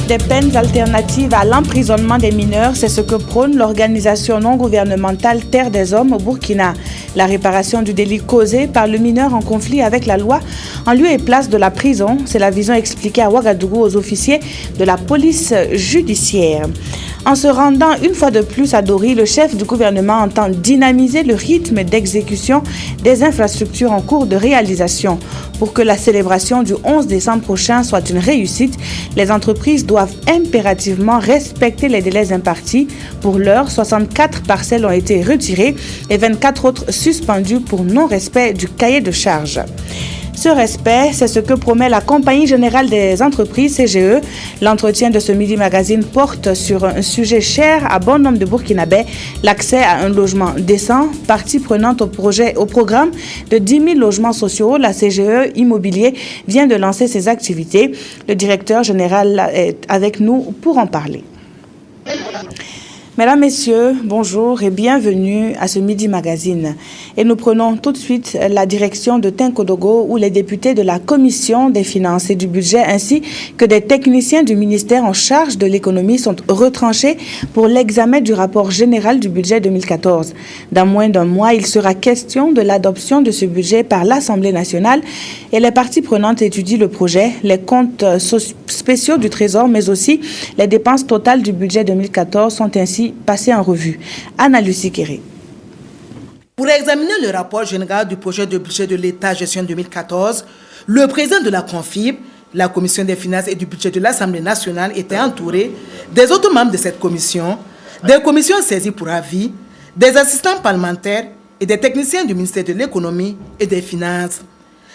Des peines alternatives à l'emprisonnement des mineurs, c'est ce que prône l'organisation non gouvernementale Terre des Hommes au Burkina. La réparation du délit causé par le mineur en conflit avec la loi en lieu et place de la prison, c'est la vision expliquée à Ouagadougou aux officiers de la police judiciaire. En se rendant une fois de plus à Dori, le chef du gouvernement entend dynamiser le rythme d'exécution des infrastructures en cours de réalisation. Pour que la célébration du 11 décembre prochain soit une réussite, les entreprises doivent impérativement respecter les délais impartis. Pour l'heure, 64 parcelles ont été retirées et 24 autres suspendues pour non-respect du cahier de charges. Ce respect, c'est ce que promet la Compagnie générale des entreprises, CGE. L'entretien de ce Midi Magazine porte sur un sujet cher à bon nombre de Burkinabés, l'accès à un logement décent. Partie prenante au programme de 10 000 logements sociaux, la CGE Immobilier vient de lancer ses activités. Le directeur général est avec nous pour en parler. Mesdames, Messieurs, bonjour et bienvenue à ce Midi Magazine. Et nous prenons tout de suite la direction de Tinkodogo où les députés de la Commission des finances et du budget ainsi que des techniciens du ministère en charge de l'économie sont retranchés pour l'examen du rapport général du budget 2014. Dans moins d'un mois, il sera question de l'adoption de ce budget par l'Assemblée nationale et les parties prenantes étudient le projet, les comptes spéciaux du Trésor mais aussi les dépenses totales du budget 2014 sont ainsi passé en revue. Anna-Lucie Kéré. Pour examiner le rapport général du projet de budget de l'État gestion 2014, le président de la CONFIB, la Commission des finances et du budget de l'Assemblée nationale, était entouré des autres membres de cette commission, des commissions saisies pour avis, des assistants parlementaires et des techniciens du ministère de l'Économie et des Finances.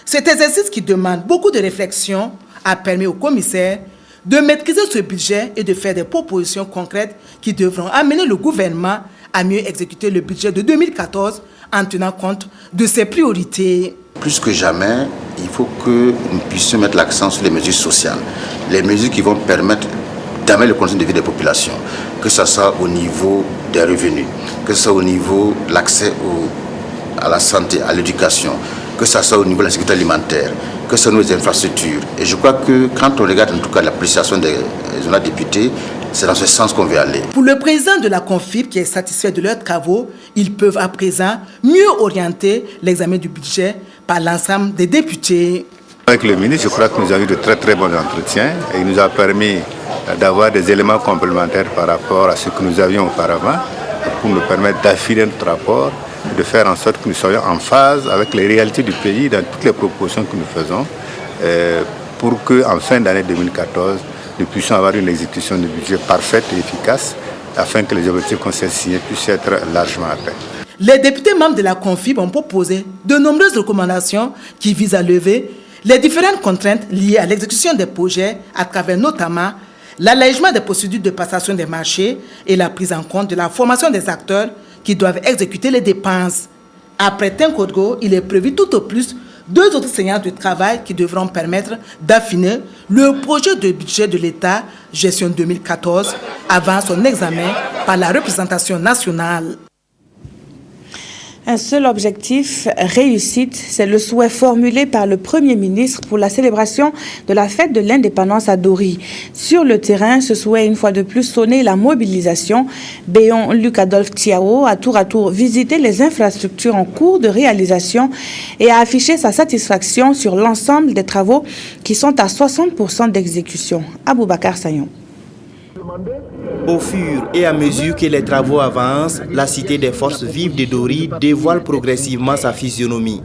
Cet exercice qui demande beaucoup de réflexion a permis au commissaire de maîtriser ce budget et de faire des propositions concrètes qui devront amener le gouvernement à mieux exécuter le budget de 2014 en tenant compte de ses priorités. Plus que jamais, il faut que nous puissions mettre l'accent sur les mesures sociales, les mesures qui vont permettre d'améliorer le conditions de vie des populations, que ce soit au niveau des revenus, que ce soit au niveau de l'accès à la santé, à l'éducation, que ce soit au niveau de la sécurité alimentaire, que ce soit nos infrastructures. Et je crois que quand on regarde en tout cas l'appréciation des honorables députés, c'est dans ce sens qu'on veut aller. Pour le président de la CONFIB qui est satisfait de leurs travaux, ils peuvent à présent mieux orienter l'examen du budget par l'ensemble des députés. Avec le ministre, je crois que nous avons eu de très très bons entretiens et il nous a permis d'avoir des éléments complémentaires par rapport à ce que nous avions auparavant pour nous permettre d'affiner notre rapport et de faire en sorte que nous soyons en phase avec les réalités du pays dans toutes les propositions que nous faisons pour qu'en fin d'année 2014, nous puissions avoir une exécution du budget parfaite et efficace afin que les objectifs qu'on s'est signés puissent être largement atteints. Les députés membres de la CONFIB ont proposé de nombreuses recommandations qui visent à lever les différentes contraintes liées à l'exécution des projets à travers notamment l'allègement des procédures de passation des marchés et la prise en compte de la formation des acteurs qui doivent exécuter les dépenses. Après Tinkodogo, il est prévu tout au plus 2 autres séances de travail qui devront permettre d'affiner le projet de budget de l'État gestion 2014 avant son examen par la représentation nationale. Un seul objectif, réussite, c'est le souhait formulé par le Premier ministre pour la célébration de la fête de l'indépendance à Dori. Sur le terrain, ce souhait une fois de plus sonné la mobilisation. Béon Luc-Adolphe Thiao a tour à tour visité les infrastructures en cours de réalisation et a affiché sa satisfaction sur l'ensemble des travaux qui sont à 60% d'exécution. Aboubacar Sayon. Au fur et à mesure que les travaux avancent, la cité des forces vives de Dori dévoile progressivement sa physionomie.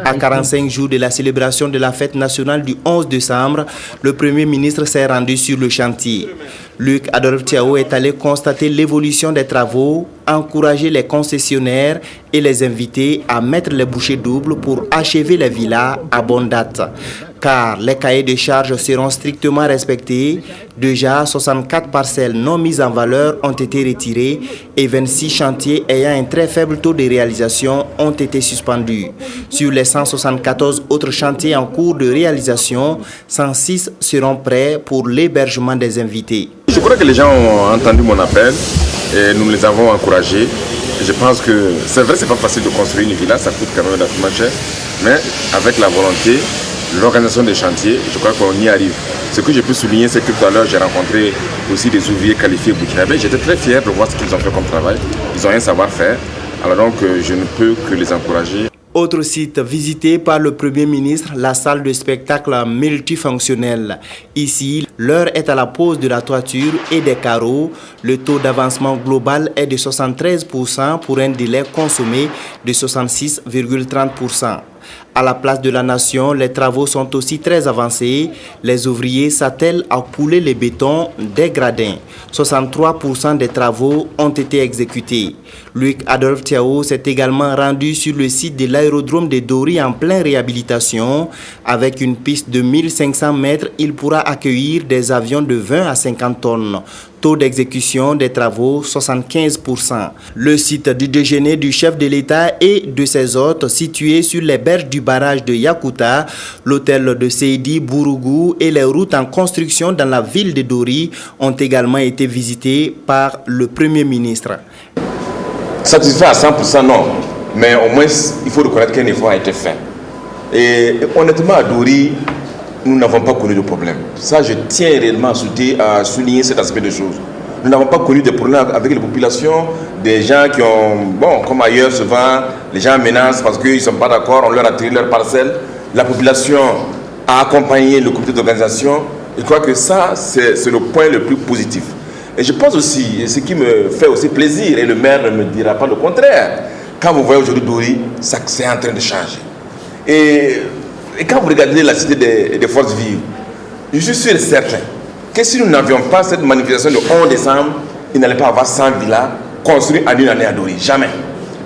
À 45 jours de la célébration de la fête nationale du 11 décembre, le Premier ministre s'est rendu sur le chantier. Luc-Adolphe Thiao est allé constater l'évolution des travaux, encourager les concessionnaires et les inviter à mettre les bouchées doubles pour achever les villas à bonne date. Car les cahiers de charges seront strictement respectés. Déjà, 64 parcelles non mises en valeur ont été retirées et 26 chantiers ayant un très faible taux de réalisation ont été suspendus. Sur les 174 autres chantiers en cours de réalisation, 106 seront prêts pour l'hébergement des invités. Je crois que les gens ont entendu mon appel et nous les avons encouragés. Je pense que c'est vrai, c'est pas facile de construire une villa, ça coûte quand même relativement cher, mais avec la volonté, l'organisation des chantiers, je crois qu'on y arrive. Ce que je peux souligner, c'est que tout à l'heure, j'ai rencontré aussi des ouvriers qualifiés burkinabés. J'étais très fier de voir ce qu'ils ont fait comme travail. Ils ont un savoir-faire. Alors donc, je ne peux que les encourager. Autre site visité par le Premier ministre, la salle de spectacle multifonctionnelle. Ici, l'heure est à la pose de la toiture et des carreaux. Le taux d'avancement global est de 73% pour un délai consommé de 66,30%. À la place de la Nation, les travaux sont aussi très avancés. Les ouvriers s'attellent à couler les bétons des gradins. 63% des travaux ont été exécutés. Luc Adolphe Thiao s'est également rendu sur le site de l'aérodrome de Dori en pleine réhabilitation. Avec une piste de 1500 mètres, il pourra accueillir des avions de 20 à 50 tonnes. Taux d'exécution des travaux, 75%. Le site du déjeuner du chef de l'État et de ses hôtes, situé sur les berges du barrage de Yakuta, l'hôtel de Seydi Bourougou et les routes en construction dans la ville de Dori ont également été visités par le Premier ministre. Satisfait à 100%, non. Mais au moins, il faut reconnaître qu'un effort a été fait. Et honnêtement, à Dori, nous n'avons pas connu de problème. Ça, je tiens réellement à souligner cet aspect de choses. Nous n'avons pas connu de problème avec les populations, des gens qui ont, bon, comme ailleurs souvent, les gens menacent parce qu'ils ne sont pas d'accord, on leur a tiré leur parcelle. La population a accompagné le comité d'organisation. Je crois que ça, c'est le point le plus positif. Et je pense aussi, et ce qui me fait aussi plaisir, et le maire ne me dira pas le contraire, quand vous voyez aujourd'hui Dori, c'est en train de changer. Et quand vous regardez la cité des forces vives, je suis sûr et certain que si nous n'avions pas cette manifestation de 11 décembre, il n'allait pas avoir 100 villas construites en une année à Dori. Jamais.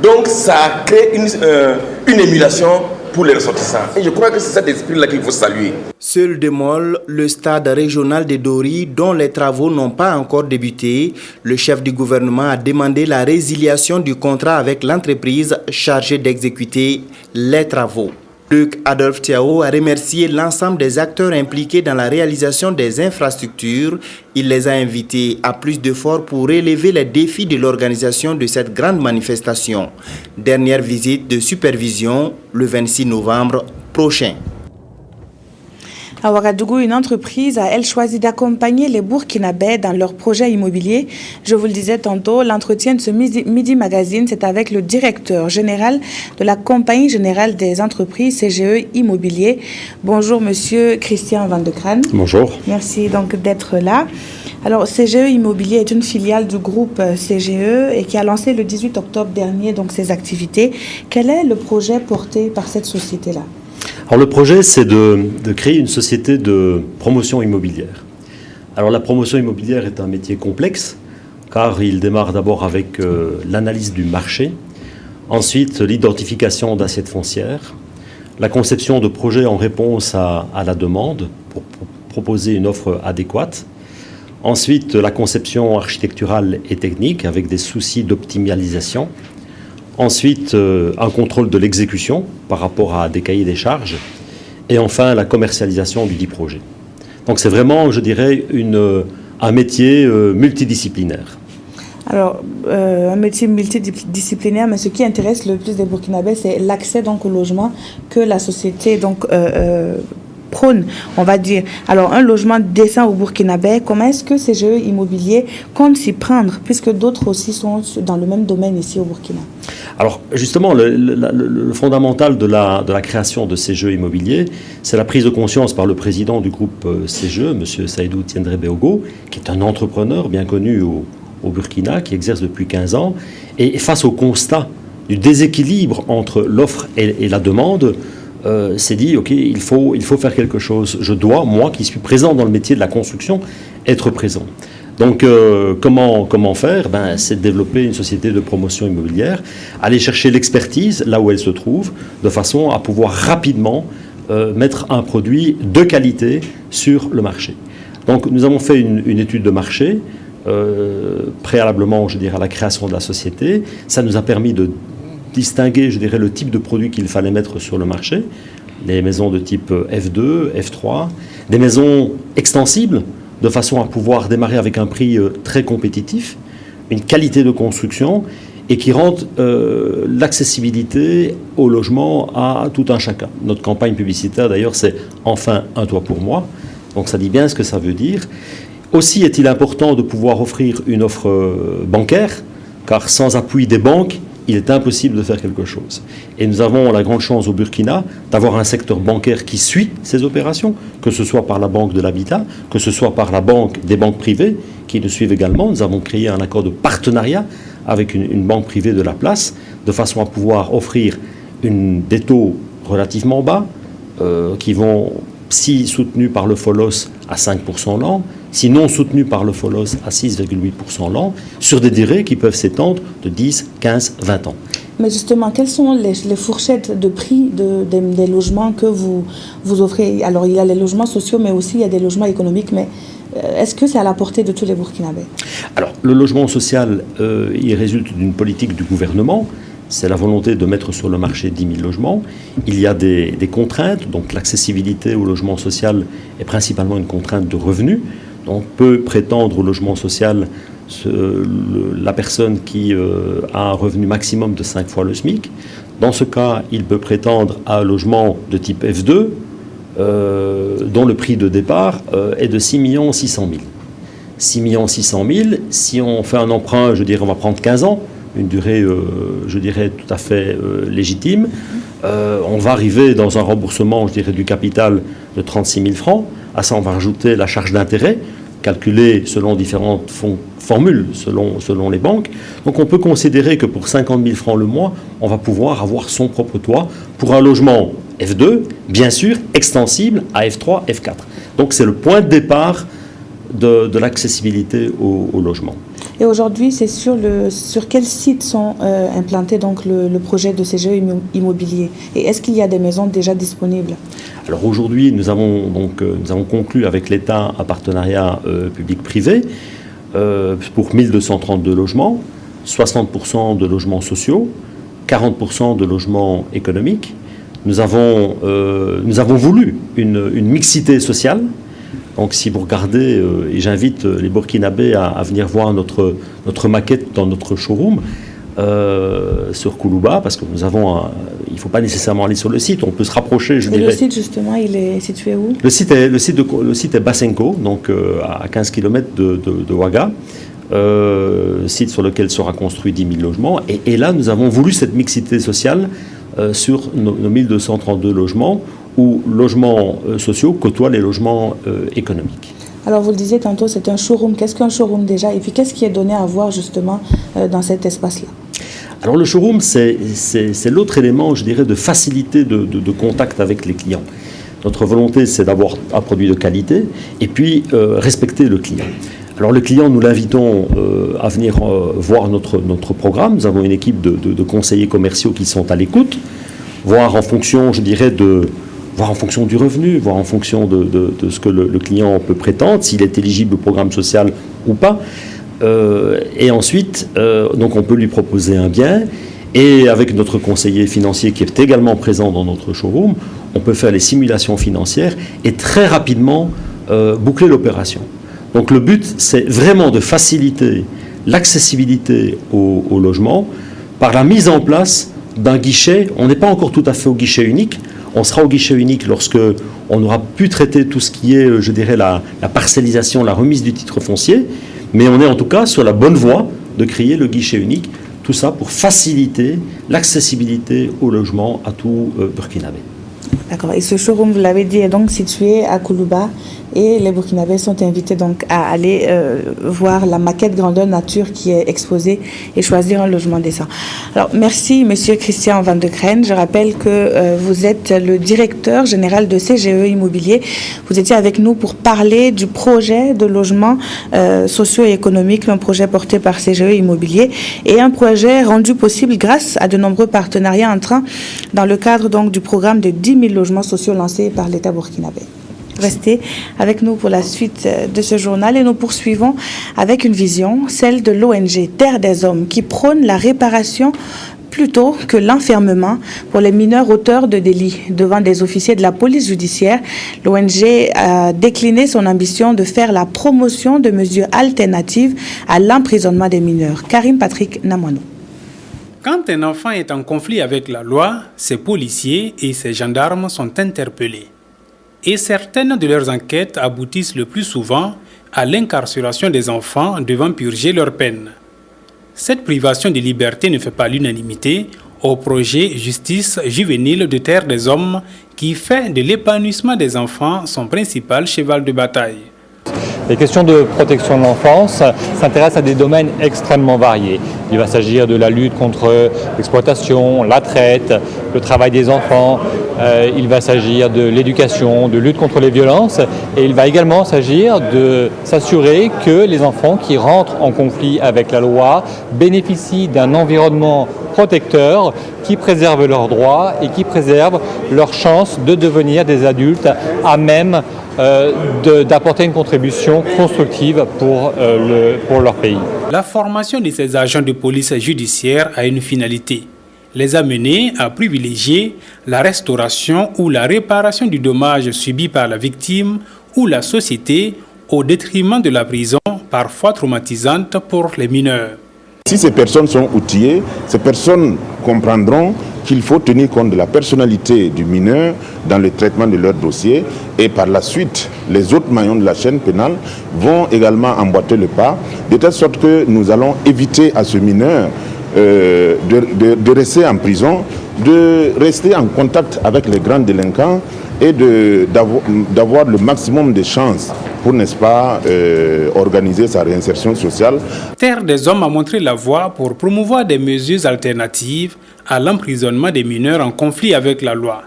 Donc ça crée une émulation pour les ressortissants. Et je crois que c'est cet esprit-là qu'il faut saluer. Seul démole le stade régional de Dori, dont les travaux n'ont pas encore débuté. Le chef du gouvernement a demandé la résiliation du contrat avec l'entreprise chargée d'exécuter les travaux. Luc Adolphe Thiao a remercié l'ensemble des acteurs impliqués dans la réalisation des infrastructures. Il les a invités à plus d'efforts pour relever les défis de l'organisation de cette grande manifestation. Dernière visite de supervision le 26 novembre prochain. À Ouagadougou, une entreprise a, elle, choisi d'accompagner les Burkinabés dans leurs projets immobiliers. Je vous le disais tantôt, l'entretien de ce Midi Magazine, c'est avec le directeur général de la Compagnie générale des entreprises CGE Immobilier. Bonjour, monsieur Christian Van de Crane. Bonjour. Merci donc d'être là. Alors, CGE Immobilier est une filiale du groupe CGE et qui a lancé le 18 octobre dernier donc ses activités. Quel est le projet porté par cette société-là ? Alors le projet, c'est de créer une société de promotion immobilière. Alors la promotion immobilière est un métier complexe, car il démarre d'abord avec l'analyse du marché, ensuite l'identification d'assiettes foncières, la conception de projets en réponse à la demande pour proposer une offre adéquate, ensuite la conception architecturale et technique avec des soucis d'optimisation, ensuite un contrôle de l'exécution par rapport à des cahiers des charges, et enfin la commercialisation du dit projet. Donc c'est vraiment, je dirais, un métier multidisciplinaire. Alors, un métier multidisciplinaire, mais ce qui intéresse le plus des Burkinabés, c'est l'accès donc au logement que la société donc prône, on va dire. Alors, un logement décent au Burkinabé, comment est-ce que CGE Immobilier compte s'y prendre, puisque d'autres aussi sont dans le même domaine ici au Burkina? Alors, justement, le fondamental de la création de CGE Immobilier, c'est la prise de conscience par le président du groupe CGE, M. Saïdou Tiendré Beogo, qui est un entrepreneur bien connu au Burkina, qui exerce depuis 15 ans, et face au constat du déséquilibre entre l'offre et la demande, s'est dit, OK, il faut faire quelque chose. Je dois, moi qui suis présent dans le métier de la construction, être présent. Donc, comment faire ? C'est de développer une société de promotion immobilière, aller chercher l'expertise là où elle se trouve, de façon à pouvoir rapidement mettre un produit de qualité sur le marché. Donc, nous avons fait une étude de marché, préalablement, je dirais, à la création de la société. Ça nous a permis de distinguer, je dirais, le type de produit qu'il fallait mettre sur le marché. Les maisons de type F2, F3, des maisons extensibles, de façon à pouvoir démarrer avec un prix très compétitif, une qualité de construction et qui rendent l'accessibilité au logement à tout un chacun. Notre campagne publicitaire, d'ailleurs, c'est « Enfin un toit pour moi ». Donc ça dit bien ce que ça veut dire. Aussi est-il important de pouvoir offrir une offre bancaire, car sans appui des banques, il est impossible de faire quelque chose. Et nous avons la grande chance au Burkina d'avoir un secteur bancaire qui suit ces opérations, que ce soit par la Banque de l'Habitat, que ce soit par la banque des banques privées qui nous suivent également. Nous avons créé un accord de partenariat avec une banque privée de la place, de façon à pouvoir offrir des taux relativement bas, qui vont, si soutenus par le FOLOS, à 5% l'an, si non soutenus par le FOLOS à 6,8% l'an, sur des durées qui peuvent s'étendre de 10, 15, 20 ans. Mais justement, quelles sont les fourchettes de prix des logements que vous offrez? Alors, il y a les logements sociaux, mais aussi il y a des logements économiques, mais est-ce que c'est à la portée de tous les Burkinabés? Alors, le logement social, il résulte d'une politique du gouvernement. C'est la volonté de mettre sur le marché 10 000 logements. Il y a des contraintes, donc l'accessibilité au logement social est principalement une contrainte de revenus. Donc peut prétendre au logement social la personne qui a un revenu maximum de 5 fois le SMIC. Dans ce cas, il peut prétendre à un logement de type F2, dont le prix de départ est de 6 600 000. 6 600 000, si on fait un emprunt, je dirais, on va prendre 15 ans, une durée, je dirais, tout à fait légitime. On va arriver dans un remboursement, je dirais, du capital de 36 000 francs. À ça, on va rajouter la charge d'intérêt, calculée selon différentes formules, selon les banques. Donc, on peut considérer que pour 50 000 francs le mois, on va pouvoir avoir son propre toit pour un logement F2, bien sûr, extensible à F3, F4. Donc, c'est le point de départ de l'accessibilité au logement. Et aujourd'hui, c'est sur quel site sont implantés donc le projet de CGE immobilier? Et est-ce qu'il y a des maisons déjà disponibles? Alors aujourd'hui, nous avons conclu avec l'État un partenariat public-privé pour 1232 logements, 60% de logements sociaux, 40% de logements économiques. Nous avons voulu une mixité sociale. Donc si vous regardez, et j'invite les Burkinabés à venir voir notre maquette dans notre showroom sur Koulouba, parce que il ne faut pas nécessairement aller sur le site, on peut se rapprocher, je dirais. Le site justement, il est situé où? Le site est Basenko, donc à 15 km de Ouaga, site sur lequel sera construit 10 000 logements. Et là, nous avons voulu cette mixité sociale sur nos 1232 logements, où logements sociaux côtoient les logements économiques. Alors vous le disiez tantôt, c'est un showroom. Qu'est-ce qu'un showroom déjà? Et puis qu'est-ce qui est donné à voir justement dans cet espace-là? Alors le showroom, c'est l'autre élément, je dirais, de facilité de contact avec les clients. Notre volonté, c'est d'avoir un produit de qualité et puis respecter le client. Alors le client, nous l'invitons à venir voir notre programme. Nous avons une équipe de conseillers commerciaux qui sont à l'écoute, voir en fonction, je dirais, voir en fonction du revenu, voir en fonction de ce que le client peut prétendre, s'il est éligible au programme social ou pas. Et ensuite, donc on peut lui proposer un bien. Et avec notre conseiller financier qui est également présent dans notre showroom, on peut faire les simulations financières et très rapidement boucler l'opération. Donc le but, c'est vraiment de faciliter l'accessibilité au logement par la mise en place d'un guichet. On n'est pas encore tout à fait au guichet unique. On sera au guichet unique lorsque on aura pu traiter tout ce qui est, je dirais, la parcellisation, la remise du titre foncier. Mais on est en tout cas sur la bonne voie de créer le guichet unique. Tout ça pour faciliter l'accessibilité au logement à tout Burkinabé. D'accord. Et ce showroom, vous l'avez dit, est donc situé à Koulouba. Et les Burkinabés sont invités donc à aller voir la maquette grandeur nature qui est exposée et choisir un logement décent. Alors, merci Monsieur Christian Van de Crène. Je rappelle que vous êtes le directeur général de CGE Immobilier. Vous étiez avec nous pour parler du projet de logement socio-économique, un projet porté par CGE Immobilier et un projet rendu possible grâce à de nombreux partenariats entrant dans le cadre donc du programme de 10 000 logements sociaux lancé par l'État burkinabé. Restez avec nous pour la suite de ce journal et nous poursuivons avec une vision, celle de l'ONG Terre des Hommes, qui prône la réparation plutôt que l'enfermement pour les mineurs auteurs de délits devant des officiers de la police judiciaire. L'ONG a décliné son ambition de faire la promotion de mesures alternatives à l'emprisonnement des mineurs. Karim Patrick Namwano. Quand un enfant est en conflit avec la loi, ses policiers et ses gendarmes sont interpellés. Et certaines de leurs enquêtes aboutissent le plus souvent à l'incarcération des enfants devant purger leur peine. Cette privation de liberté ne fait pas l'unanimité au projet Justice juvénile de Terre des Hommes qui fait de l'épanouissement des enfants son principal cheval de bataille. Les questions de protection de l'enfance s'intéressent à des domaines extrêmement variés. Il va s'agir de la lutte contre l'exploitation, la traite, le travail des enfants. Il va s'agir de l'éducation, de lutte contre les violences. Et il va également s'agir de s'assurer que les enfants qui rentrent en conflit avec la loi bénéficient d'un environnement protecteur qui préserve leurs droits et qui préserve leur chance de devenir des adultes à même d'apporter une contribution constructive pour leur pays. La formation de ces agents de police judiciaire a une finalité, les amener à privilégier la restauration ou la réparation du dommage subi par la victime ou la société au détriment de la prison, parfois traumatisante pour les mineurs. Si ces personnes sont outillées, ces personnes comprendront qu'il faut tenir compte de la personnalité du mineur dans le traitement de leur dossier et par la suite, les autres maillons de la chaîne pénale vont également emboîter le pas, de telle sorte que nous allons éviter à ce mineur de rester en prison, de rester en contact avec les grands délinquants et d'avoir le maximum de chances pour, n'est-ce pas, organiser sa réinsertion sociale. Terre des Hommes a montré la voie pour promouvoir des mesures alternatives à l'emprisonnement des mineurs en conflit avec la loi.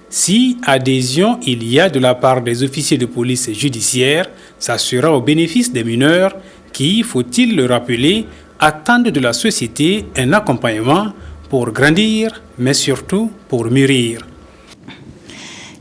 Si adhésion il y a de la part des officiers de police judiciaire, ça sera au bénéfice des mineurs qui, faut-il le rappeler, attendent de la société un accompagnement pour grandir, mais surtout pour mûrir.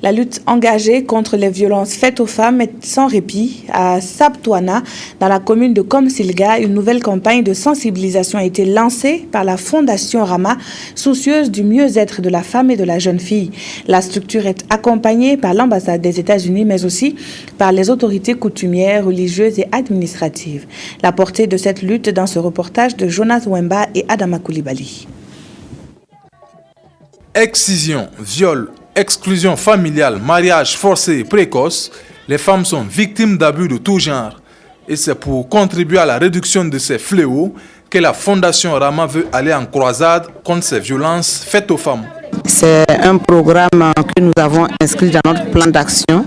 La lutte engagée contre les violences faites aux femmes est sans répit. À Sabtouana, dans la commune de Komsilga, une nouvelle campagne de sensibilisation a été lancée par la Fondation Rama, soucieuse du mieux-être de la femme et de la jeune fille. La structure est accompagnée par l'ambassade des États-Unis, mais aussi par les autorités coutumières, religieuses et administratives. La portée de cette lutte dans ce reportage de Jonas Wemba et Adama Koulibaly. Excision, viol, exclusion familiale, mariage forcé et précoce, les femmes sont victimes d'abus de tout genre. Et c'est pour contribuer à la réduction de ces fléaux que la Fondation Rama veut aller en croisade contre ces violences faites aux femmes. C'est un programme que nous avons inscrit dans notre plan d'action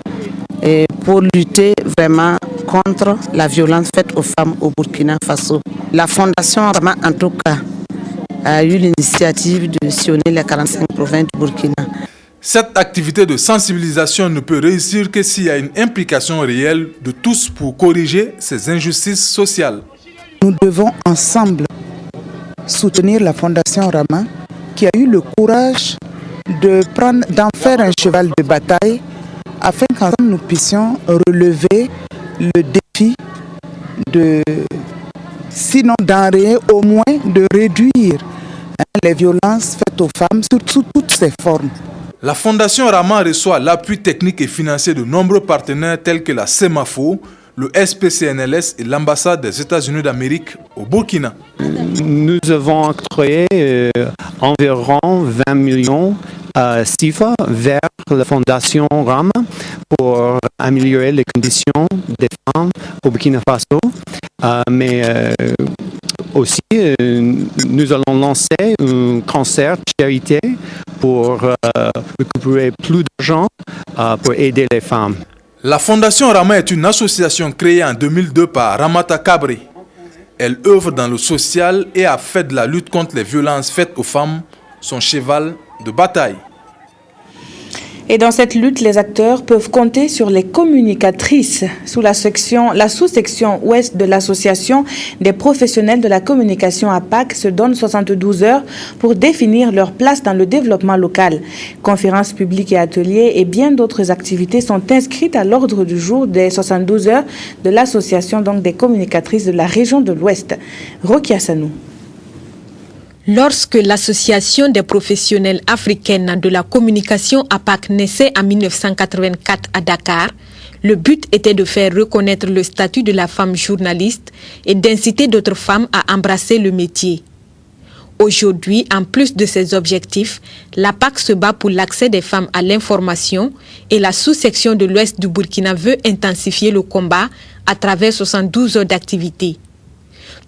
pour lutter vraiment contre la violence faite aux femmes au Burkina Faso. La Fondation Rama, en tout cas, a eu l'initiative de sillonner les 45 provinces du Burkina. Cette activité de sensibilisation ne peut réussir que s'il y a une implication réelle de tous pour corriger ces injustices sociales. Nous devons ensemble soutenir la Fondation Rama qui a eu le courage d'en faire un cheval de bataille afin qu'ensemble nous puissions relever le défi sinon d'enrayer, au moins de réduire les violences faites aux femmes sous toutes ses formes. La Fondation Rama reçoit l'appui technique et financier de nombreux partenaires tels que la CEMAFO, le SPCNLS et l'ambassade des États-Unis d'Amérique au Burkina. Nous avons octroyé environ 20 millions CFA vers la Fondation Rama pour améliorer les conditions des femmes au Burkina Faso. Mais aussi, nous allons lancer un concert de charité pour récupérer plus d'argent pour aider les femmes. La Fondation Rama est une association créée en 2002 par Ramata Kabré. Elle œuvre dans le social et a fait de la lutte contre les violences faites aux femmes son cheval de bataille. Et dans cette lutte, les acteurs peuvent compter sur les communicatrices. Sous la sous-section ouest de l'association des professionnels de la communication APAC se donnent 72 heures pour définir leur place dans le développement local. Conférences publiques et ateliers et bien d'autres activités sont inscrites à l'ordre du jour des 72 heures de l'association donc des communicatrices de la région de l'Ouest. Rokia Sanou. Lorsque l'Association des professionnels africaines de la communication APAC naissait en 1984 à Dakar, le but était de faire reconnaître le statut de la femme journaliste et d'inciter d'autres femmes à embrasser le métier. Aujourd'hui, en plus de ces objectifs, la PAC se bat pour l'accès des femmes à l'information et la sous-section de l'Ouest du Burkina veut intensifier le combat à travers 72 heures d'activité.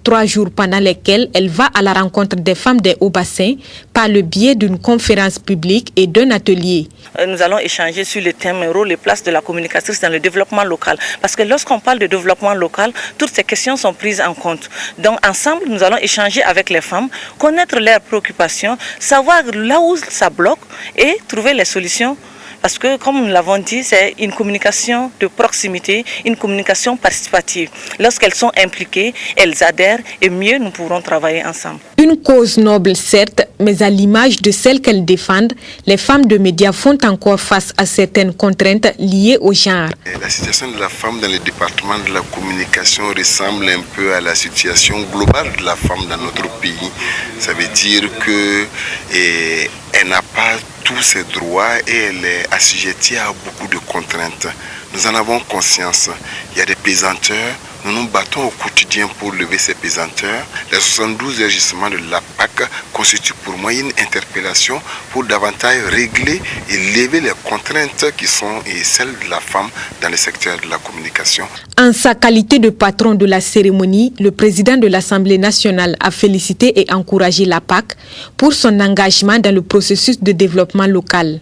3 jours pendant lesquels elle va à la rencontre des femmes des Hauts-Bassins par le biais d'une conférence publique et d'un atelier. Nous allons échanger sur le thème rôle et place de la communicatrice dans le développement local. Parce que lorsqu'on parle de développement local, toutes ces questions sont prises en compte. Donc ensemble, nous allons échanger avec les femmes, connaître leurs préoccupations, savoir là où ça bloque et trouver les solutions. Parce que, comme nous l'avons dit, c'est une communication de proximité, une communication participative. Lorsqu'elles sont impliquées, elles adhèrent et mieux nous pourrons travailler ensemble. Une cause noble, certes, mais à l'image de celle qu'elles défendent, les femmes de médias font encore face à certaines contraintes liées au genre. La situation de la femme dans le département de la communication ressemble un peu à la situation globale de la femme dans notre pays. Ça veut dire qu'elle n'a pas tous ses droits et elle est assujettie à beaucoup de contraintes. Nous en avons conscience. Il y a des pesanteurs. Nous nous battons au quotidien pour lever ces pesanteurs. Les 72 agissements de la PAC constituent pour moi une interpellation pour davantage régler et lever les contraintes qui sont celles de la femme dans le secteur de la communication. En sa qualité de patron de la cérémonie, le président de l'Assemblée nationale a félicité et encouragé la PAC pour son engagement dans le processus de développement local.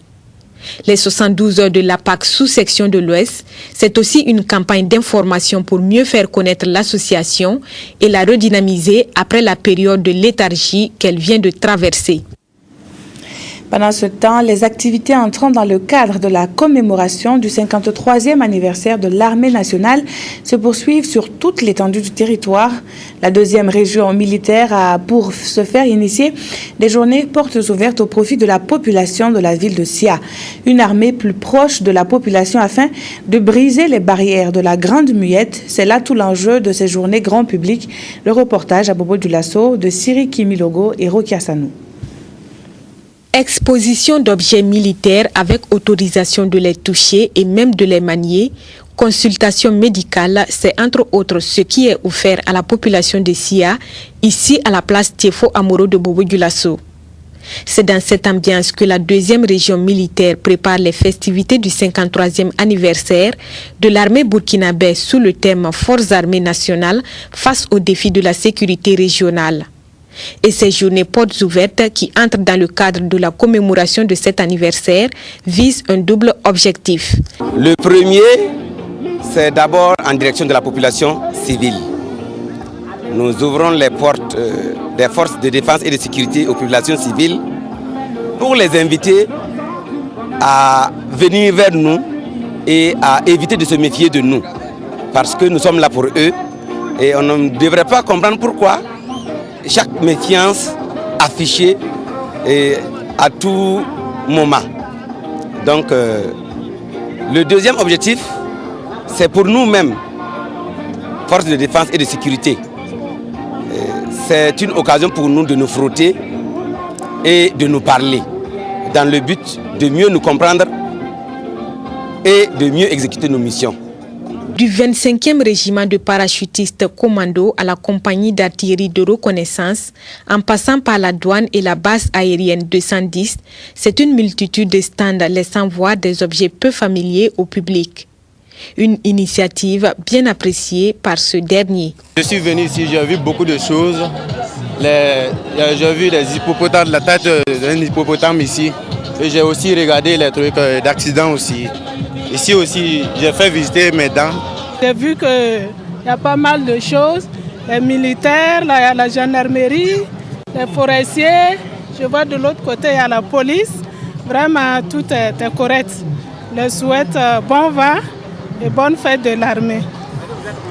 Les 72 heures de la PAC sous-section de l'Ouest, c'est aussi une campagne d'information pour mieux faire connaître l'association et la redynamiser après la période de léthargie qu'elle vient de traverser. Pendant ce temps, les activités entrant dans le cadre de la commémoration du 53e anniversaire de l'armée nationale se poursuivent sur toute l'étendue du territoire. La 2e région militaire a pour se faire initier des journées portes ouvertes au profit de la population de la ville de Sia. Une armée plus proche de la population afin de briser les barrières de la Grande Muette. C'est là tout l'enjeu de ces journées grand public. Le reportage à Bobo du Lasso de Siri Kimilogo et Roki Assanou. Exposition d'objets militaires avec autorisation de les toucher et même de les manier, consultation médicale, c'est entre autres ce qui est offert à la population de Sia, ici à la place Tiefo Amoro de Bobo du Lasso. C'est dans cette ambiance que la 2e région militaire prépare les festivités du 53e anniversaire de l'armée burkinabé sous le thème « Forces armées nationales face aux défis de la sécurité régionale ». Et ces journées portes ouvertes qui entrent dans le cadre de la commémoration de cet anniversaire visent un double objectif. Le premier, c'est d'abord en direction de la population civile. Nous ouvrons les portes des forces de défense et de sécurité aux populations civiles pour les inviter à venir vers nous et à éviter de se méfier de nous. Parce que nous sommes là pour eux et on ne devrait pas comprendre pourquoi chaque méfiance affichée à tout moment. Donc, le deuxième objectif, c'est pour nous-mêmes, forces de défense et de sécurité. C'est une occasion pour nous de nous frotter et de nous parler, dans le but de mieux nous comprendre et de mieux exécuter nos missions. Du 25e régiment de parachutistes commando à la compagnie d'artillerie de reconnaissance, en passant par la douane et la base aérienne 210, c'est une multitude de stands laissant voir des objets peu familiers au public. Une initiative bien appréciée par ce dernier. Je suis venu ici, j'ai vu beaucoup de choses. J'ai vu des hippopotames, la tête d'un hippopotame ici. Et j'ai aussi regardé les trucs d'accident aussi. Ici aussi, j'ai fait visiter mes dents. J'ai vu qu'il y a pas mal de choses. Les militaires, là, il y a la gendarmerie, les forestiers. Je vois de l'autre côté, il y a la police. Vraiment, tout est correct. Je leur souhaite bon vent et bonne fête de l'armée.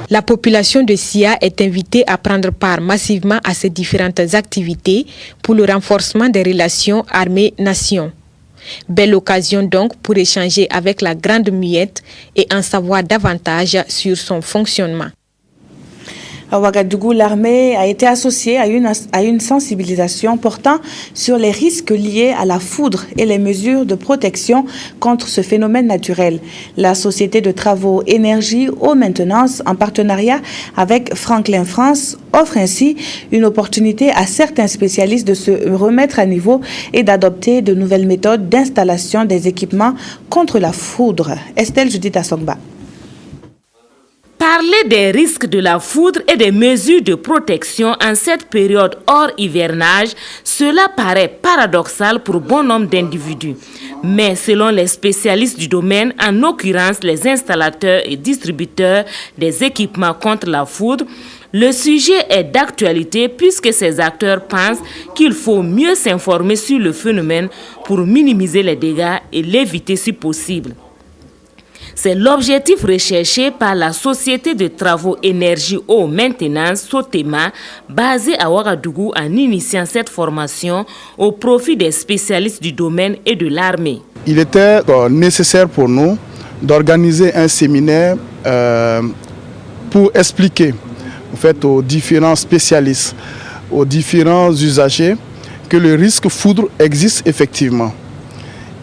La population de Sia est invitée à prendre part massivement à ces différentes activités pour le renforcement des relations armée-nation. Belle occasion donc pour échanger avec la Grande Muette et en savoir davantage sur son fonctionnement. À Ouagadougou, l'armée a été associée à une sensibilisation portant sur les risques liés à la foudre et les mesures de protection contre ce phénomène naturel. La société de travaux Énergie Eau Maintenance, en partenariat avec Franklin France, offre ainsi une opportunité à certains spécialistes de se remettre à niveau et d'adopter de nouvelles méthodes d'installation des équipements contre la foudre. Estelle Judith Assogba. Parler des risques de la foudre et des mesures de protection en cette période hors hivernage, cela paraît paradoxal pour bon nombre d'individus. Mais selon les spécialistes du domaine, en l'occurrence les installateurs et distributeurs des équipements contre la foudre, le sujet est d'actualité puisque ces acteurs pensent qu'il faut mieux s'informer sur le phénomène pour minimiser les dégâts et l'éviter si possible. C'est l'objectif recherché par la Société de travaux Énergie Eau Maintenance, SOTEMA, basée à Ouagadougou en initiant cette formation au profit des spécialistes du domaine et de l'armée. Il était nécessaire pour nous d'organiser un séminaire pour expliquer en fait, aux différents spécialistes, aux différents usagers que le risque foudre existe effectivement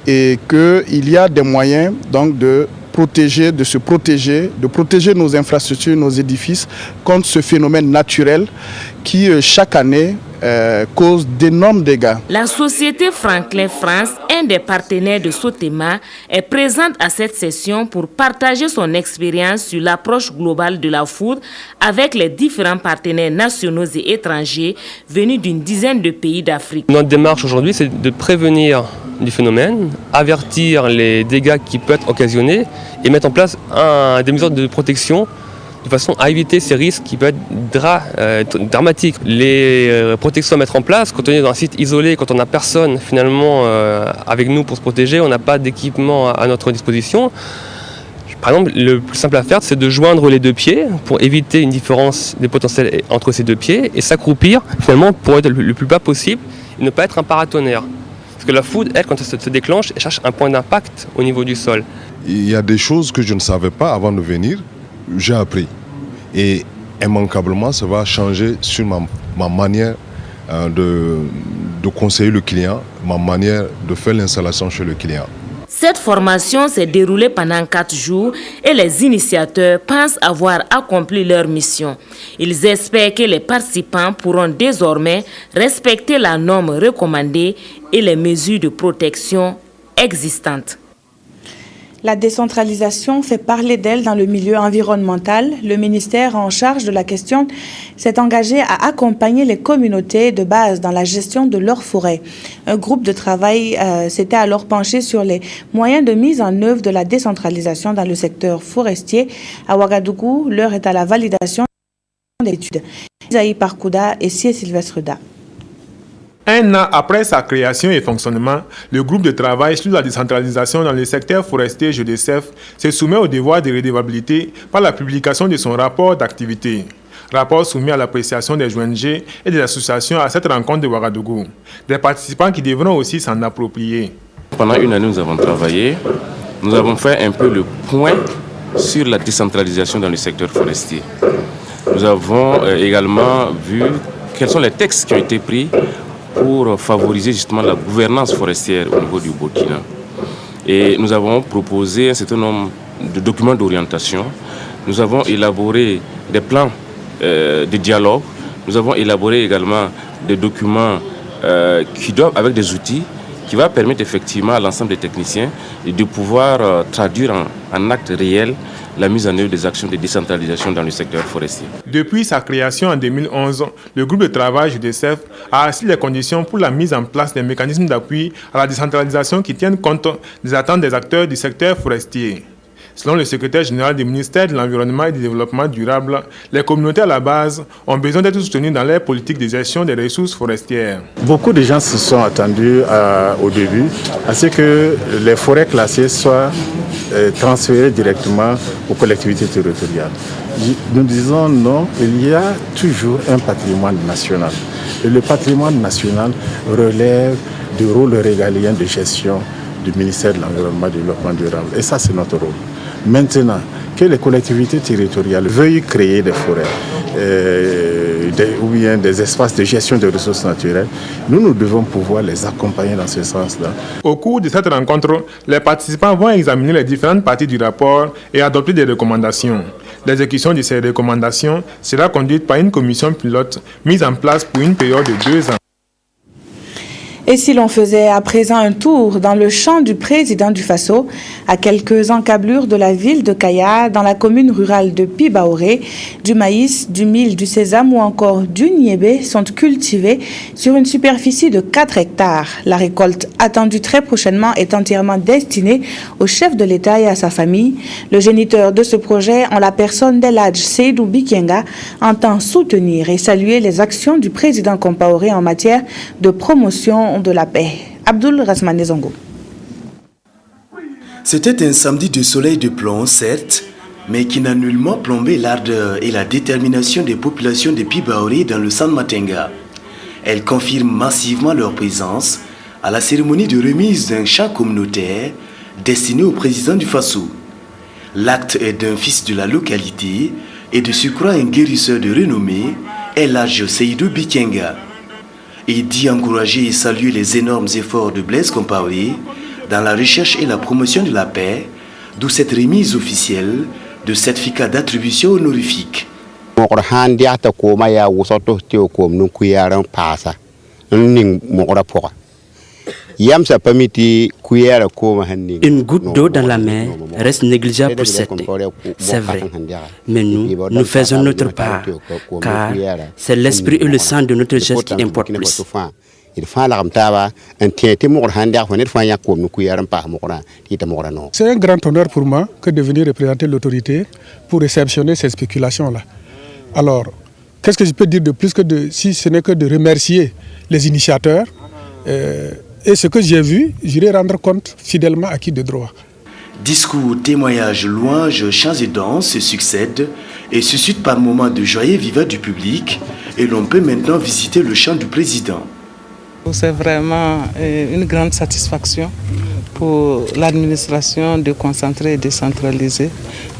et qu'il y a des moyens donc de se protéger, de protéger nos infrastructures, nos édifices contre ce phénomène naturel qui chaque année cause d'énormes dégâts. La société Franklin France, un des partenaires de SOTEMA, est présente à cette session pour partager son expérience sur l'approche globale de la foudre avec les différents partenaires nationaux et étrangers venus d'une dizaine de pays d'Afrique. Notre démarche aujourd'hui, c'est de prévenir du phénomène, avertir les dégâts qui peuvent être occasionnés et mettre en place des mesures de protection de façon à éviter ces risques qui peuvent être dramatiques. Les protections à mettre en place, quand on est dans un site isolé, quand on n'a personne finalement avec nous pour se protéger, on n'a pas d'équipement à notre disposition. Par exemple, le plus simple à faire, c'est de joindre les deux pieds pour éviter une différence des potentiels entre ces deux pieds et s'accroupir finalement pour être le plus bas possible et ne pas être un paratonnerre. Parce que la foudre, elle, quand elle se déclenche, elle cherche un point d'impact au niveau du sol. Il y a des choses que je ne savais pas avant de venir, j'ai appris. Et immanquablement, ça va changer sur ma manière de conseiller le client, ma manière de faire l'installation chez le client. Cette formation s'est déroulée pendant 4 jours et les initiateurs pensent avoir accompli leur mission. Ils espèrent que les participants pourront désormais respecter la norme recommandée et les mesures de protection existantes. La décentralisation fait parler d'elle dans le milieu environnemental. Le ministère en charge de la question s'est engagé à accompagner les communautés de base dans la gestion de leurs forêts. Un groupe de travail s'était alors penché sur les moyens de mise en œuvre de la décentralisation dans le secteur forestier. À Ouagadougou, l'heure est à la validation des études. Isaïe Parkouda et Sié Sylvestre Da. Un an après sa création et fonctionnement, le groupe de travail sur la décentralisation dans le secteur forestier GDCF se soumet au devoir de redevabilité par la publication de son rapport d'activité. Rapport soumis à l'appréciation des ONG et des associations à cette rencontre de Ouagadougou. Des participants qui devront aussi s'en approprier. Pendant une année, nous avons travaillé. Nous avons fait un peu le point sur la décentralisation dans le secteur forestier. Nous avons également vu quels sont les textes qui ont été pris pour favoriser justement la gouvernance forestière au niveau du Burkina. Et nous avons proposé un certain nombre de documents d'orientation. Nous avons élaboré des plans de dialogue. Nous avons élaboré également des documents qui doivent, avec des outils, qui va permettre effectivement à l'ensemble des techniciens de pouvoir traduire en actes réels la mise en œuvre des actions de décentralisation dans le secteur forestier. Depuis sa création en 2011, le groupe de travail GDCF a assis les conditions pour la mise en place des mécanismes d'appui à la décentralisation qui tiennent compte des attentes des acteurs du secteur forestier. Selon le secrétaire général du ministère de l'Environnement et du Développement durable, les communautés à la base ont besoin d'être soutenues dans leur politique de gestion des ressources forestières. Beaucoup de gens se sont attendus au début à ce que les forêts classées soient transférées directement aux collectivités territoriales. Nous disons non, il y a toujours un patrimoine national. Et le patrimoine national relève du rôle régalien de gestion du ministère de l'Environnement et du Développement durable. Et ça, c'est notre rôle. Maintenant, que les collectivités territoriales veuillent créer des forêts ou bien des espaces de gestion des ressources naturelles, nous devons pouvoir les accompagner dans ce sens-là. Au cours de cette rencontre, les participants vont examiner les différentes parties du rapport et adopter des recommandations. L'exécution de ces recommandations sera conduite par une commission pilote mise en place pour une période de 2 ans. Et si l'on faisait à présent un tour dans le champ du président du Faso, à quelques encablures de la ville de Kaya, dans la commune rurale de Pibaoré, du maïs, du mil, du sésame ou encore du niébé sont cultivés sur une superficie de 4 hectares. La récolte attendue très prochainement est entièrement destinée au chef de l'État et à sa famille. Le géniteur de ce projet, en la personne d'Eladj Seydou Bikenga, entend soutenir et saluer les actions du président Compaoré en matière de promotion de la paix. Abdul Rasmane Zongo. C'était un samedi de soleil de plomb, certes, mais qui n'a nullement plombé l'ardeur et la détermination des populations de Pibaoré dans le San Matenga. Elles confirment massivement leur présence à la cérémonie de remise d'un champ communautaire destiné au président du Faso. L'acte est d'un fils de la localité et de surcroît un guérisseur de renommée, Eladj Seydou Bikenga. Et dit encourager et saluer les énormes efforts de Blaise Compaoré dans la recherche et la promotion de la paix, d'où cette remise officielle de certificat d'attribution honorifique. Une goutte d'eau dans la mer reste négligeable pour certains, c'est vrai. Mais nous faisons notre part, car c'est l'esprit et le sang de notre geste qui importent plus. C'est un grand honneur pour moi que de venir représenter l'autorité pour réceptionner ces spéculations-là. Alors, qu'est-ce que je peux dire de plus que si ce n'est que de remercier les initiateurs et ce que j'ai vu, j'irai rendre compte fidèlement à qui de droit. Discours, témoignages, louanges, chants et danses se succèdent et suscitent par moments de joyeux vivants du public et l'on peut maintenant visiter le champ du président. C'est vraiment une grande satisfaction pour l'administration de concentrer et décentraliser,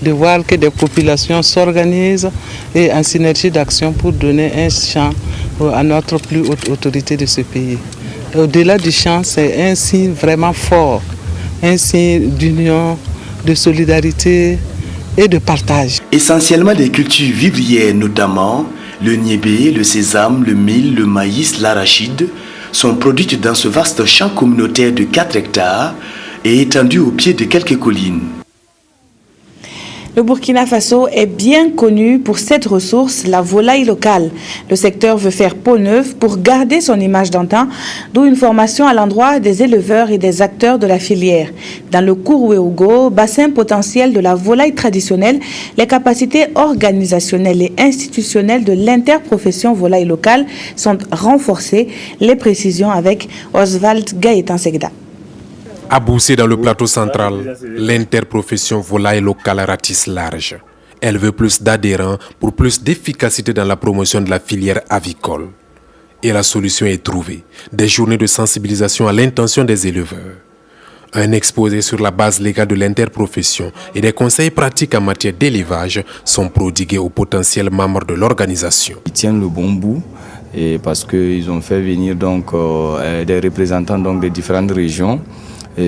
de voir que des populations s'organisent et en synergie d'action pour donner un champ à notre plus haute autorité de ce pays. Au-delà du champ, c'est un signe vraiment fort, un signe d'union, de solidarité et de partage. Essentiellement des cultures vivrières, notamment le niébé, le sésame, le mil, le maïs, l'arachide, sont produites dans ce vaste champ communautaire de 4 hectares et étendu au pied de quelques collines. Le Burkina Faso est bien connu pour cette ressource, la volaille locale. Le secteur veut faire peau neuve pour garder son image d'antan, d'où une formation à l'endroit des éleveurs et des acteurs de la filière. Dans le Kourouéougo, bassin potentiel de la volaille traditionnelle, les capacités organisationnelles et institutionnelles de l'interprofession volaille locale sont renforcées. Les précisions avec Oswald Gaëtan Segda. À Boussé, dans le plateau central, l'interprofession volaille locale ratisse large. Elle veut plus d'adhérents pour plus d'efficacité dans la promotion de la filière avicole. Et la solution est trouvée. Des journées de sensibilisation à l'intention des éleveurs. Un exposé sur la base légale de l'interprofession et des conseils pratiques en matière d'élevage sont prodigués aux potentiels membres de l'organisation. Ils tiennent le bon bout. Et parce qu'ils ont fait venir donc, des représentants donc, des différentes régions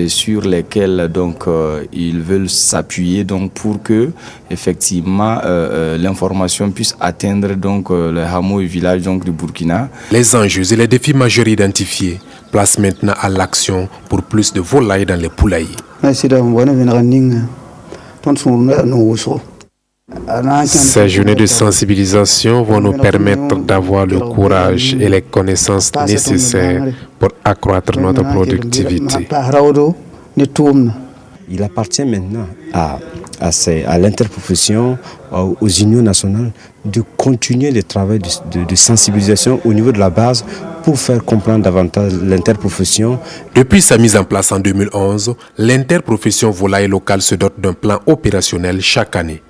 sur lesquels donc ils veulent s'appuyer donc pour que effectivement l'information puisse atteindre donc les hameaux et villages donc du Burkina. Les enjeux et les défis majeurs identifiés placent maintenant à l'action pour plus de volailles dans les poulaillers. Ces journées de sensibilisation vont nous permettre d'avoir le courage et les connaissances nécessaires pour accroître notre productivité. Il appartient maintenant à l'interprofession, aux unions nationales, de continuer le travail de sensibilisation au niveau de la base pour faire comprendre davantage l'interprofession. Depuis sa mise en place en 2011, l'interprofession volaille locale se dote d'un plan opérationnel chaque année.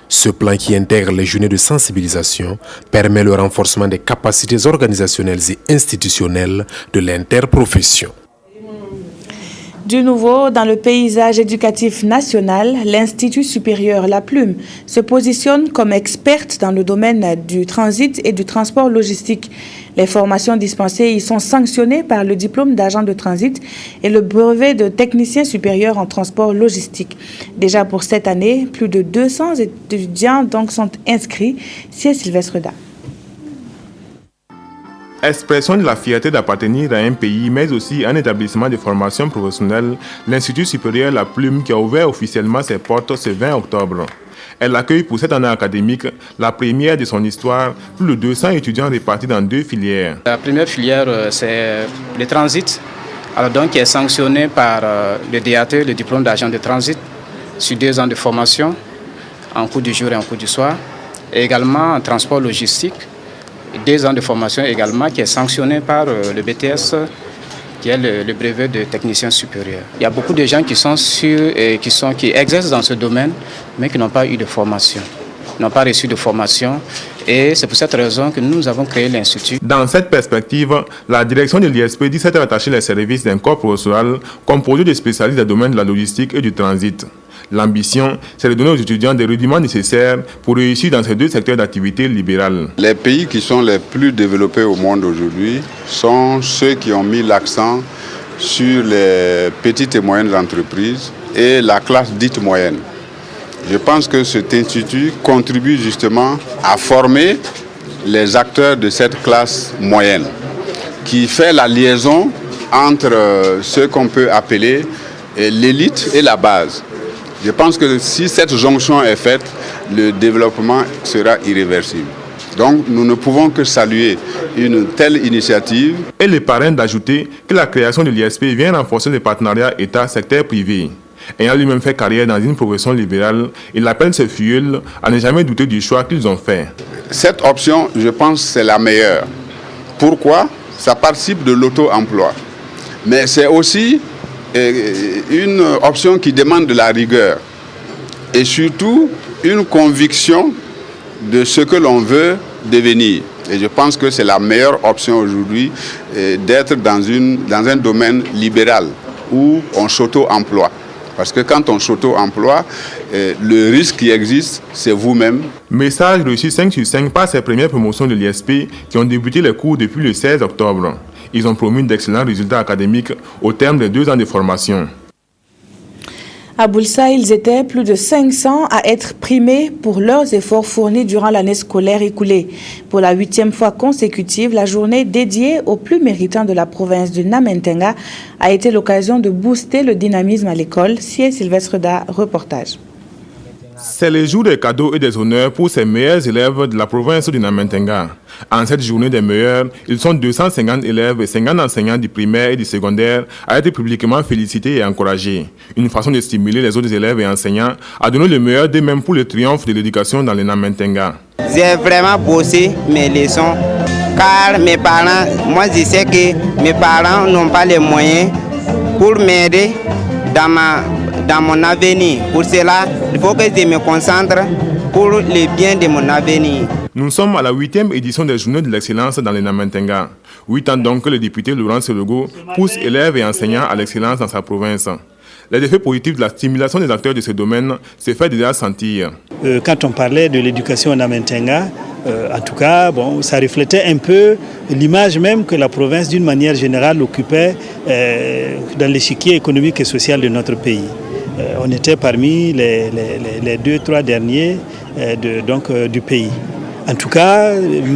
Ce plan qui intègre les journées de sensibilisation permet le renforcement des capacités organisationnelles et institutionnelles de l'interprofession. Du nouveau, dans le paysage éducatif national, l'Institut supérieur La Plume se positionne comme experte dans le domaine du transit et du transport logistique. Les formations dispensées y sont sanctionnées par le diplôme d'agent de transit et le brevet de technicien supérieur en transport logistique. Déjà pour cette année, plus de 200 étudiants donc sont inscrits. C'est Sylvestre Da. Expression de la fierté d'appartenir à un pays, mais aussi un établissement de formation professionnelle, l'Institut supérieur La Plume qui a ouvert officiellement ses portes ce 20 octobre. Elle accueille pour cette année académique la première de son histoire, plus de 200 étudiants répartis dans 2 filières. La première filière, c'est le transit, alors donc qui est sanctionné par le DAT, le diplôme d'agent de transit, sur 2 ans de formation, en cours du jour et en cours du soir, et également en transport logistique. 2 ans de formation également qui est sanctionné par le BTS qui est le brevet de technicien supérieur. Il y a beaucoup de gens qui exercent dans ce domaine mais qui n'ont pas eu de formation, n'ont pas reçu de formation et c'est pour cette raison que nous avons créé l'Institut. Dans cette perspective, la direction de l'ISP dit s'être attachée les services d'un corps professoral composé de spécialistes des domaines de la logistique et du transit. L'ambition, c'est de donner aux étudiants des rudiments nécessaires pour réussir dans ces 2 secteurs d'activité libérale. Les pays qui sont les plus développés au monde aujourd'hui sont ceux qui ont mis l'accent sur les petites et moyennes entreprises et la classe dite moyenne. Je pense que cet institut contribue justement à former les acteurs de cette classe moyenne qui fait la liaison entre ce qu'on peut appeler l'élite et la base. Je pense que si cette jonction est faite, le développement sera irréversible. Donc nous ne pouvons que saluer une telle initiative. Et les parrains d'ajouter que la création de l'ISP vient renforcer les partenariats État-secteur privé. Ayant lui-même fait carrière dans une profession libérale, il appelle ses filleuls à ne jamais douter du choix qu'ils ont fait. Cette option, je pense, c'est la meilleure. Pourquoi? Ça participe de l'auto-emploi. Mais c'est aussi une option qui demande de la rigueur et surtout une conviction de ce que l'on veut devenir. Et je pense que c'est la meilleure option aujourd'hui d'être dans un domaine libéral où on s'auto-emploie. Parce que quand on s'auto-emploie, le risque qui existe, c'est vous-même. Message reçu 5 sur 5 par ces premières promotions de l'ISP qui ont débuté les cours depuis le 16 octobre. Ils ont promis d'excellents résultats académiques au terme de 2 ans de formation. À Boulsa, ils étaient plus de 500 à être primés pour leurs efforts fournis durant l'année scolaire écoulée. Pour la 8e fois consécutive, la journée dédiée aux plus méritants de la province du Namentenga a été l'occasion de booster le dynamisme à l'école. C'est Sylvestre Da, reportage. C'est le jour des cadeaux et des honneurs pour ces meilleurs élèves de la province du Namentenga. En cette journée des meilleurs, ils sont 250 élèves et 50 enseignants du primaire et du secondaire à être publiquement félicités et encouragés. Une façon de stimuler les autres élèves et enseignants à donner le meilleur d'eux-mêmes pour le triomphe de l'éducation dans le Namentenga. J'ai vraiment bossé mes leçons car mes parents, moi je sais que mes parents n'ont pas les moyens pour m'aider dans mon avenir. Pour cela, il faut que je me concentre pour le bien de mon avenir. Nous sommes à la 8e édition des Journées de l'excellence dans le Namentenga. 8 ans donc que le député Laurent Selogo pousse élèves et enseignants à l'excellence dans sa province. Les effets positifs de la stimulation des acteurs de ce domaine se fait déjà sentir. Quand on parlait de l'éducation au Namentenga, en tout cas, ça reflétait un peu l'image même que la province, d'une manière générale, occupait dans l'échiquier économique et social de notre pays. On était parmi les 2-3 derniers du pays. En tout cas,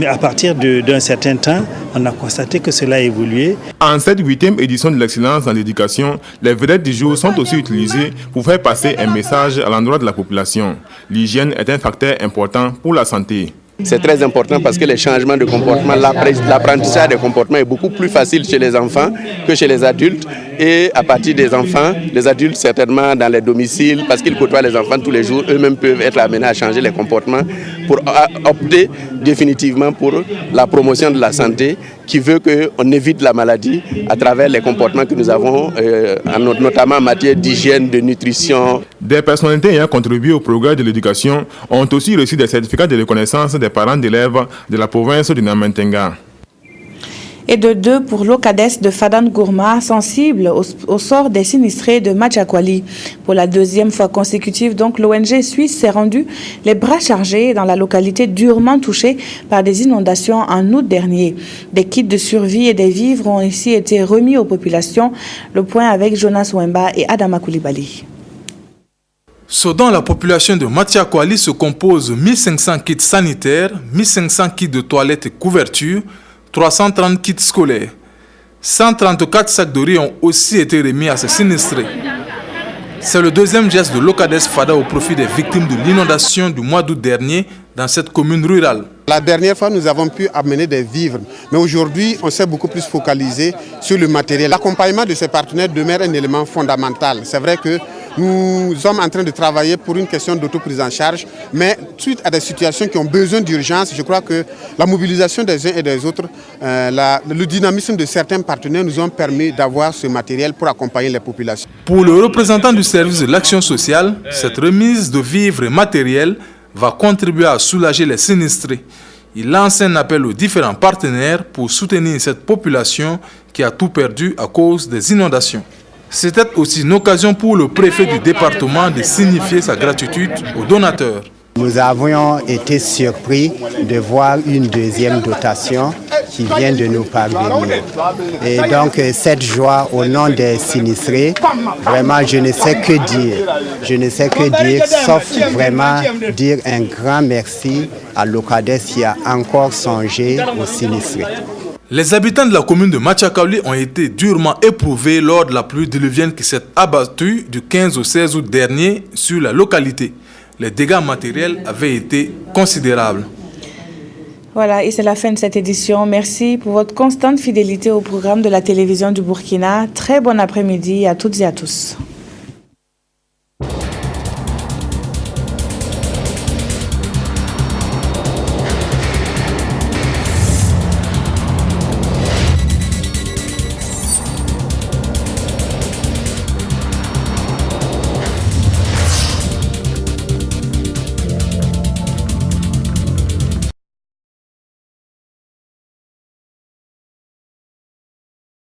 à partir d'un certain temps, on a constaté que cela a évolué. En cette 8e édition de l'excellence dans l'éducation, les vedettes du jour sont aussi utilisées pour faire passer un message à l'endroit de la population. L'hygiène est un facteur important pour la santé. C'est très important parce que les changements de comportement, l'apprentissage des comportements est beaucoup plus facile chez les enfants que chez les adultes. Et à partir des enfants, les adultes certainement dans les domiciles, parce qu'ils côtoient les enfants tous les jours, eux-mêmes peuvent être amenés à changer les comportements pour opter définitivement pour la promotion de la santé qui veut qu'on évite la maladie à travers les comportements que nous avons, notamment en matière d'hygiène, de nutrition. Des personnalités ayant contribué au progrès de l'éducation ont aussi reçu des certificats de reconnaissance des parents d'élèves de la province du Namentenga. Et de 2 pour l'OCADES de Fadan Gourma, sensible au sort des sinistrés de Machakwali. Pour la deuxième fois consécutive, donc, l'ONG suisse s'est rendue les bras chargés dans la localité durement touchée par des inondations en août dernier. Des kits de survie et des vivres ont ici été remis aux populations. Le point avec Jonas Wemba et Adama Koulibaly. Ce dont la population de Machakwali se compose 1500 kits sanitaires, 1500 kits de toilettes et couvertures, 330 kits scolaires. 134 sacs de riz ont aussi été remis à ces sinistrés. C'est le deuxième geste de l'OCADES FADA au profit des victimes de l'inondation du mois d'août dernier dans cette commune rurale. La dernière fois, nous avons pu amener des vivres, mais aujourd'hui, on s'est beaucoup plus focalisé sur le matériel. L'accompagnement de ces partenaires demeure un élément fondamental. C'est vrai que nous sommes en train de travailler pour une question d'autoprise en charge, mais suite à des situations qui ont besoin d'urgence, je crois que la mobilisation des uns et des autres, le dynamisme de certains partenaires nous ont permis d'avoir ce matériel pour accompagner les populations. Pour le représentant du service de l'action sociale, cette remise de vivres et matériel va contribuer à soulager les sinistrés. Il lance un appel aux différents partenaires pour soutenir cette population qui a tout perdu à cause des inondations. C'était aussi une occasion pour le préfet du département de signifier sa gratitude aux donateurs. Nous avions été surpris de voir une deuxième dotation qui vient de nous parvenir. Et donc cette joie au nom des sinistrés, vraiment je ne sais que dire. Je ne sais que dire, sauf vraiment dire un grand merci à l'OCADES qui a encore songé aux sinistrés. Les habitants de la commune de Machakwali ont été durement éprouvés lors de la pluie diluvienne qui s'est abattue du 15 au 16 août dernier sur la localité. Les dégâts matériels avaient été considérables. Voilà, et c'est la fin de cette édition. Merci pour votre constante fidélité au programme de la télévision du Burkina. Très bon après-midi à toutes et à tous.